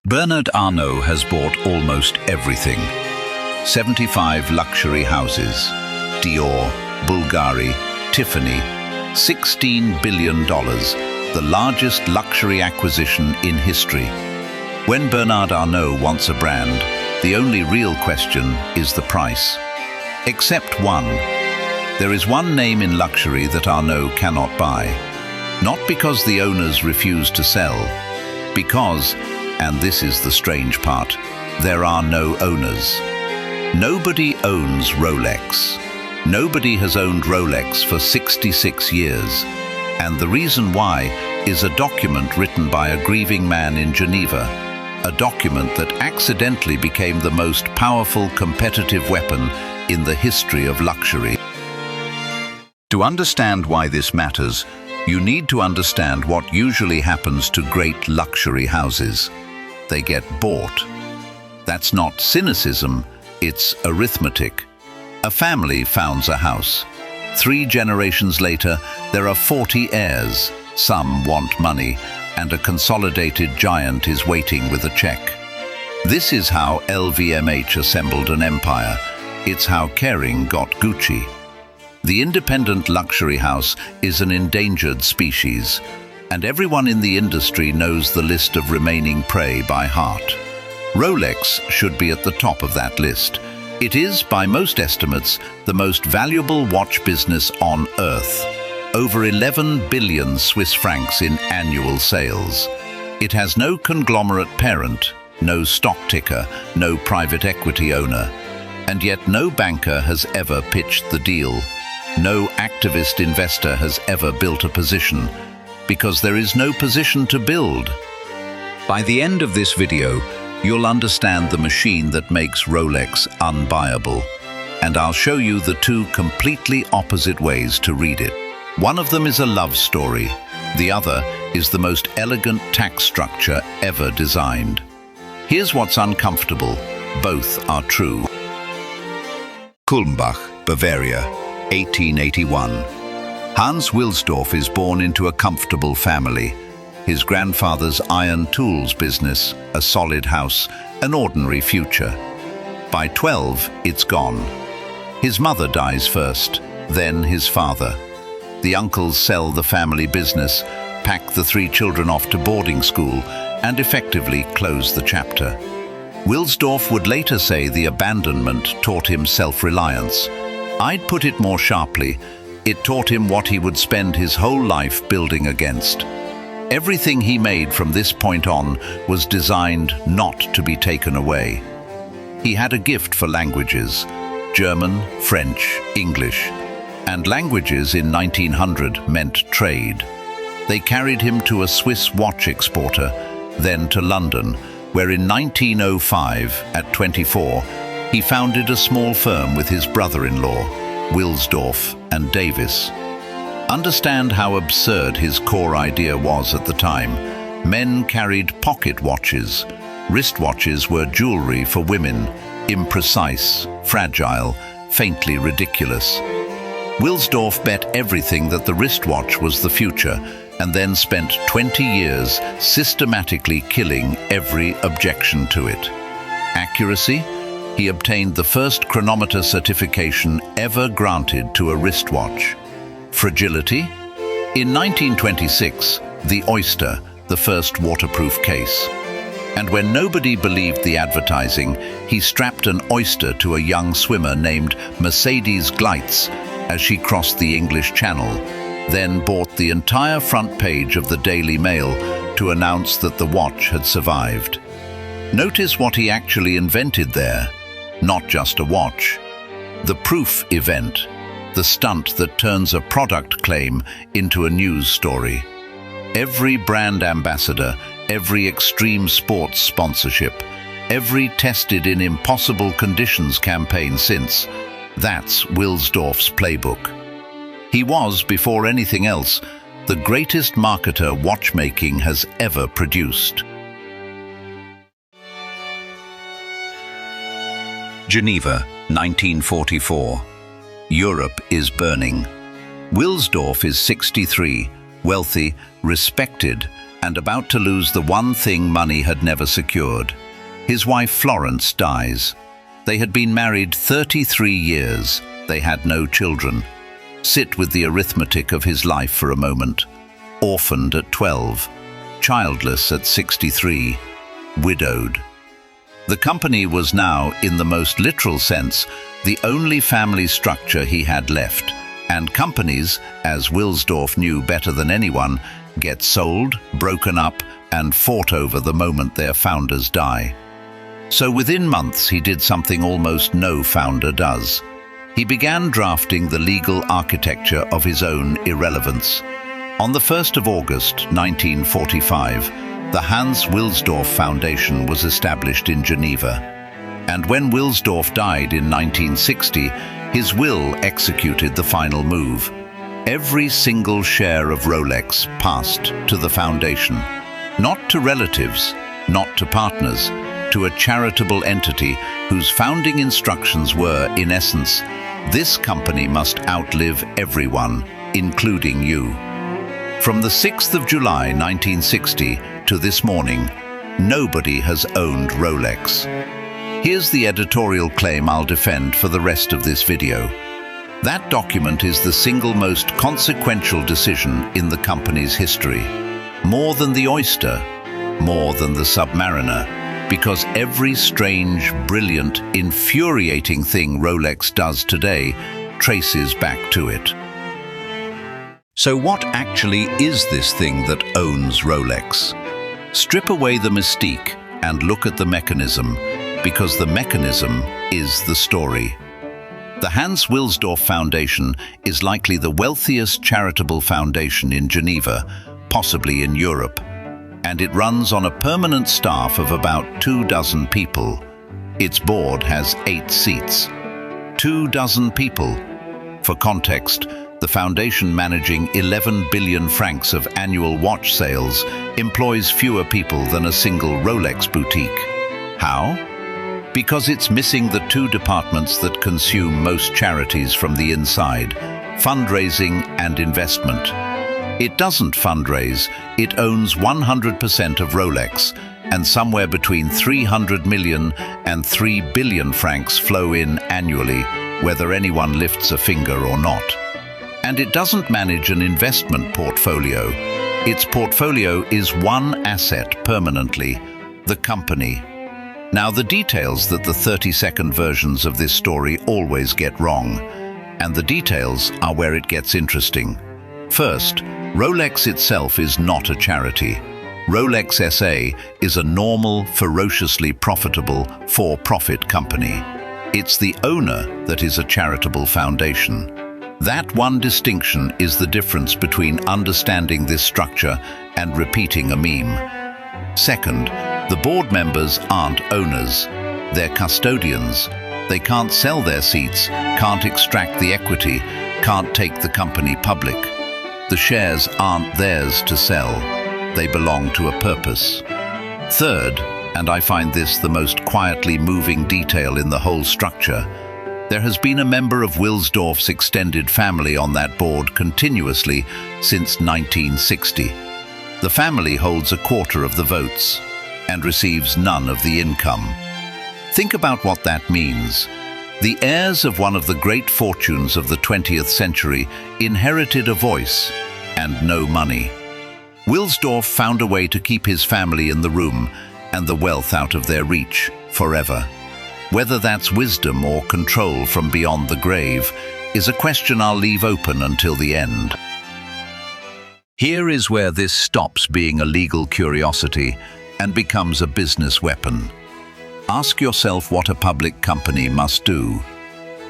Bernard Arnault has bought almost everything. 75 luxury houses, Dior, Bulgari, Tiffany, $16 billion, the largest luxury acquisition in history. When Bernard Arnault wants a brand, the only real question is the price. Except one. There is one name in luxury that Arnault cannot buy. Not because the owners refuse to sell, because, and this is the strange part, there are no owners. Nobody owns Rolex. Nobody has owned Rolex for 66 years. And the reason why is a document written by a grieving man in Geneva, a document that accidentally became the most powerful competitive weapon in the history of luxury. To understand why this matters, you need to understand what usually happens to great luxury houses. They get bought. That's not cynicism, it's arithmetic. A family founds a house. 3 generations later, there are 40 heirs. Some want money, and a consolidated giant is waiting with a check. This is how LVMH assembled an empire. It's how Kering got Gucci. The independent luxury house is an endangered species, and everyone in the industry knows the list of remaining prey by heart. Rolex should be at the top of that list. It is, by most estimates, the most valuable watch business on Earth. Over 11 billion Swiss francs in annual sales. It has no conglomerate parent, no stock ticker, no private equity owner. And yet no banker has ever pitched the deal. No activist investor has ever built a position, because there is no position to build. By the end of this video, you'll understand the machine that makes Rolex unbuyable, and I'll show you the 2 completely opposite ways to read it. One of them is a love story, the other is the most elegant tax structure ever designed. Here's what's uncomfortable, both are true. Kulmbach, Bavaria, 1881. Hans Wilsdorf is born into a comfortable family. His grandfather's iron tools business, a solid house, an ordinary future. By 12, it's gone. His mother dies first, then his father. The uncles sell the family business, pack the 3 children off to boarding school, and effectively close the chapter. Wilsdorf would later say the abandonment taught him self-reliance. I'd put it more sharply, it taught him what he would spend his whole life building against. Everything he made from this point on was designed not to be taken away. He had a gift for languages, German, French, English, and languages in 1900 meant trade. They carried him to a Swiss watch exporter, then to London, where in 1905, at 24, he founded a small firm with his brother-in-law, Wilsdorf and Davis. Understand how absurd his core idea was at the time. Men carried pocket watches. Wristwatches were jewelry for women, imprecise, fragile, faintly ridiculous. Wilsdorf bet everything that the wristwatch was the future, and then spent 20 years systematically killing every objection to it. Accuracy? He obtained the first chronometer certification ever granted to a wristwatch. Fragility? In 1926, the Oyster, the first waterproof case. And when nobody believed the advertising, he strapped an oyster to a young swimmer named Mercedes Gleitz as she crossed the English Channel, then bought the entire front page of the Daily Mail to announce that the watch had survived. Notice what he actually invented there. Not just a watch. The proof event, the stunt that turns a product claim into a news story. Every brand ambassador, every extreme sports sponsorship, every tested in impossible conditions campaign since, that's Wilsdorf's playbook. He was, before anything else, the greatest marketer watchmaking has ever produced. Geneva, 1944. Europe is burning. Wilsdorf is 63, wealthy, respected, and about to lose the one thing money had never secured. His wife Florence dies. They had been married 33 years. They had no children. Sit with the arithmetic of his life for a moment. Orphaned at 12, childless at 63, widowed. The company was now, in the most literal sense, the only family structure he had left. And companies, as Wilsdorf knew better than anyone, get sold, broken up, and fought over the moment their founders die. So within months he did something almost no founder does. He began drafting the legal architecture of his own irrelevance. On the 1st of August 1945, the Hans Wilsdorf Foundation was established in Geneva. And when Wilsdorf died in 1960, his will executed the final move. Every single share of Rolex passed to the foundation. Not to relatives, not to partners, to a charitable entity whose founding instructions were, in essence, this company must outlive everyone, including you. From the 6th of July 1960 to this morning, nobody has owned Rolex. Here's the editorial claim I'll defend for the rest of this video. That document is the single most consequential decision in the company's history. More than the oyster, more than the submariner, because every strange, brilliant, infuriating thing Rolex does today traces back to it. So what actually is this thing that owns Rolex? Strip away the mystique and look at the mechanism, because the mechanism is the story. The Hans Wilsdorf Foundation is likely the wealthiest charitable foundation in Geneva, possibly in Europe, and it runs on a permanent staff of about 24 people. Its board has 8 seats. 24 people. For context, the foundation, managing 11 billion francs of annual watch sales, employs fewer people than a single Rolex boutique. How? Because it's missing the 2 departments that consume most charities from the inside: fundraising and investment. It doesn't fundraise, it owns 100% of Rolex, and somewhere between 300 million and 3 billion francs flow in annually, whether anyone lifts a finger or not. And it doesn't manage an investment portfolio. Its portfolio is one asset permanently: the company. Now, the details that the 30-second versions of this story always get wrong, and the details are where it gets interesting. First, Rolex itself is not a charity. Rolex SA is a normal, ferociously profitable, for-profit company. It's the owner that is a charitable foundation. That one distinction is the difference between understanding this structure and repeating a meme. Second, the board members aren't owners. They're custodians. They can't sell their seats, can't extract the equity, can't take the company public. The shares aren't theirs to sell. They belong to a purpose. Third, and I find this the most quietly moving detail in the whole structure, there has been a member of Wilsdorf's extended family on that board continuously since 1960. The family holds a quarter of the votes and receives none of the income. Think about what that means. The heirs of one of the great fortunes of the 20th century inherited a voice and no money. Wilsdorf found a way to keep his family in the room and the wealth out of their reach forever. Whether that's wisdom or control from beyond the grave is a question I'll leave open until the end. Here is where this stops being a legal curiosity and becomes a business weapon. Ask yourself what a public company must do.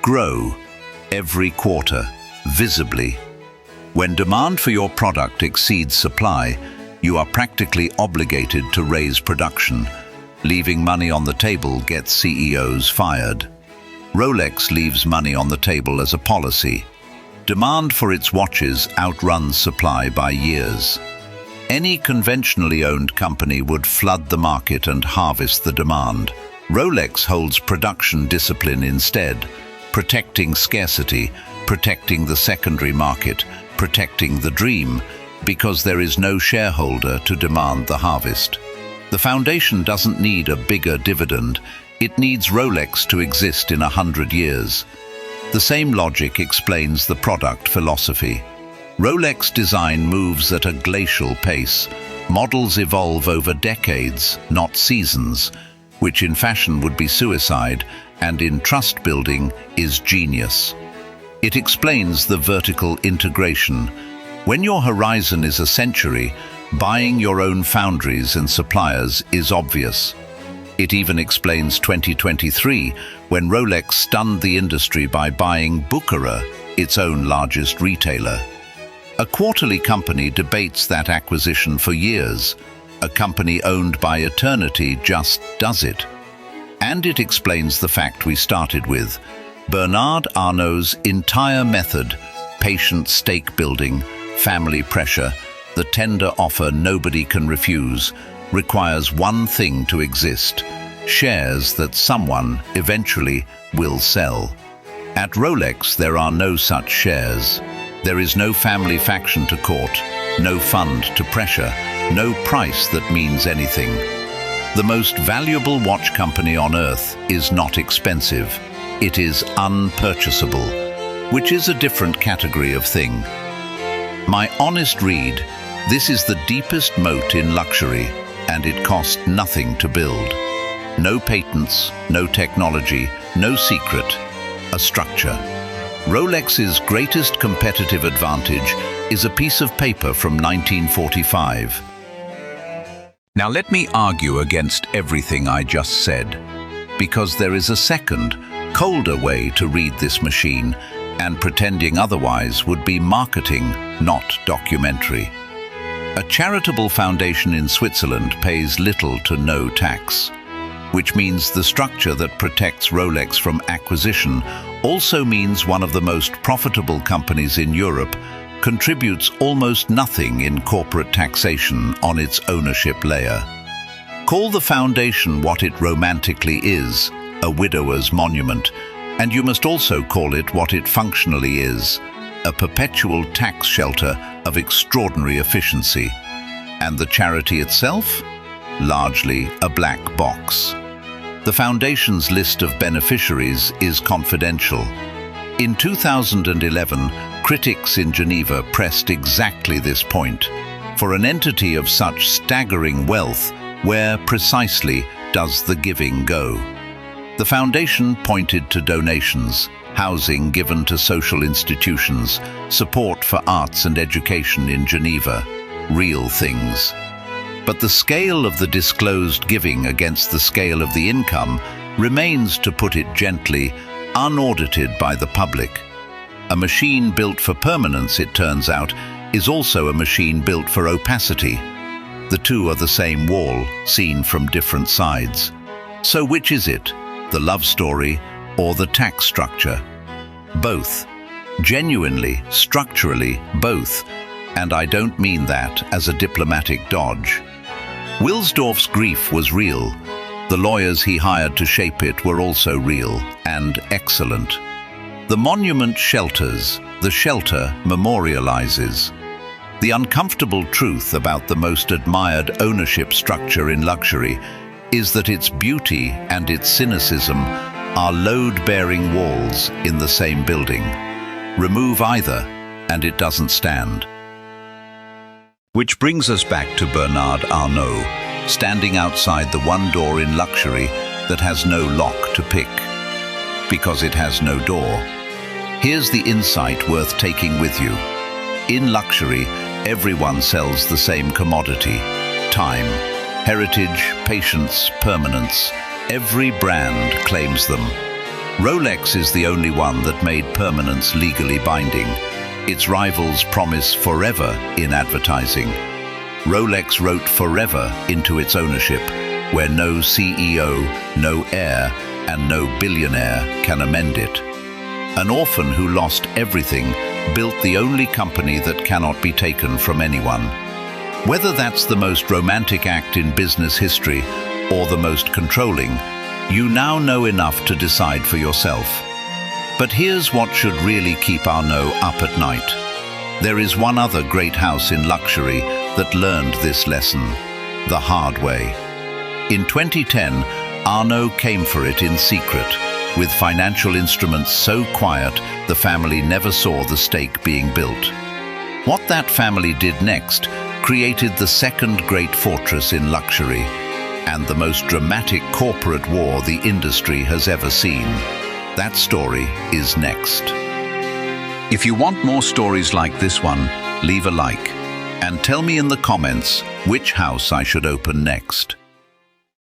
Grow every quarter, visibly. When demand for your product exceeds supply, you are practically obligated to raise production. Leaving money on the table gets CEOs fired. Rolex leaves money on the table as a policy. Demand for its watches outruns supply by years. Any conventionally owned company would flood the market and harvest the demand. Rolex holds production discipline instead, protecting scarcity, protecting the secondary market, protecting the dream, Because there is no shareholder to demand the harvest. The foundation doesn't need a bigger dividend, it needs Rolex to exist in 100 years. The same logic explains the product philosophy. Rolex design moves at a glacial pace. Models evolve over decades, not seasons, which in fashion would be suicide, and in trust building is genius. It explains the vertical integration. When your horizon is a century, buying your own foundries and suppliers is obvious. It even explains 2023, when Rolex stunned the industry by buying Bulgari, its own largest retailer. A quarterly company debates that acquisition for years. A company owned by eternity just does it. And it explains the fact we started with. Bernard Arnault's entire method, patient stake building, family pressure, the tender offer nobody can refuse, requires one thing to exist: shares that someone eventually will sell. At Rolex, there are no such shares. There is no family faction to court, no fund to pressure, no price that means anything. The most valuable watch company on earth is not expensive. It is unpurchasable, which is a different category of thing. My honest read, this is the deepest moat in luxury, and it cost nothing to build. No patents, no technology, no secret, a structure. Rolex's greatest competitive advantage is a piece of paper from 1945. Now let me argue against everything I just said, because there is a second, colder way to read this machine, and pretending otherwise would be marketing, not documentary. A charitable foundation in Switzerland pays little to no tax, which means the structure that protects Rolex from acquisition also means one of the most profitable companies in Europe contributes almost nothing in corporate taxation on its ownership layer. Call the foundation what it romantically is, a widower's monument, and you must also call it what it functionally is, a perpetual tax shelter of extraordinary efficiency. And the charity itself? Largely a black box. The foundation's list of beneficiaries is confidential. In 2011, critics in Geneva pressed exactly this point. For an entity of such staggering wealth, where precisely does the giving go? The foundation pointed to donations, housing given to social institutions, support for arts and education in Geneva, real things. But the scale of the disclosed giving against the scale of the income remains, to put it gently, unaudited by the public. A machine built for permanence, it turns out, is also a machine built for opacity. The two are the same wall, seen from different sides. So which is it? The love story or the tax structure? Both. Genuinely, structurally, both. And I don't mean that as a diplomatic dodge. Wilsdorf's grief was real. The lawyers he hired to shape it were also real and excellent. The monument shelters, the shelter memorializes. The uncomfortable truth about the most admired ownership structure in luxury is that its beauty and its cynicism are load-bearing walls in the same building. Remove either, and it doesn't stand. Which brings us back to Bernard Arnault, standing outside the one door in luxury that has no lock to pick, because it has no door. Here's the insight worth taking with you. In luxury, everyone sells the same commodity: time, heritage, patience, permanence. Every brand claims them. Rolex is the only one that made permanence legally binding. Its rivals promise forever in advertising. Rolex wrote forever into its ownership, where no CEO, no heir, and no billionaire can amend it. An orphan who lost everything built the only company that cannot be taken from anyone. Whether that's the most romantic act in business history or the most controlling, you now know enough to decide for yourself. But here's what should really keep Arnault up at night. There is one other great house in luxury that learned this lesson the hard way. In 2010, Arnault came for it in secret. With financial instruments so quiet, the family never saw the stake being built. What that family did next created the second great fortress in luxury and the most dramatic corporate war the industry has ever seen. That story is next. If you want more stories like this one, leave a like and tell me in the comments which house I should open next.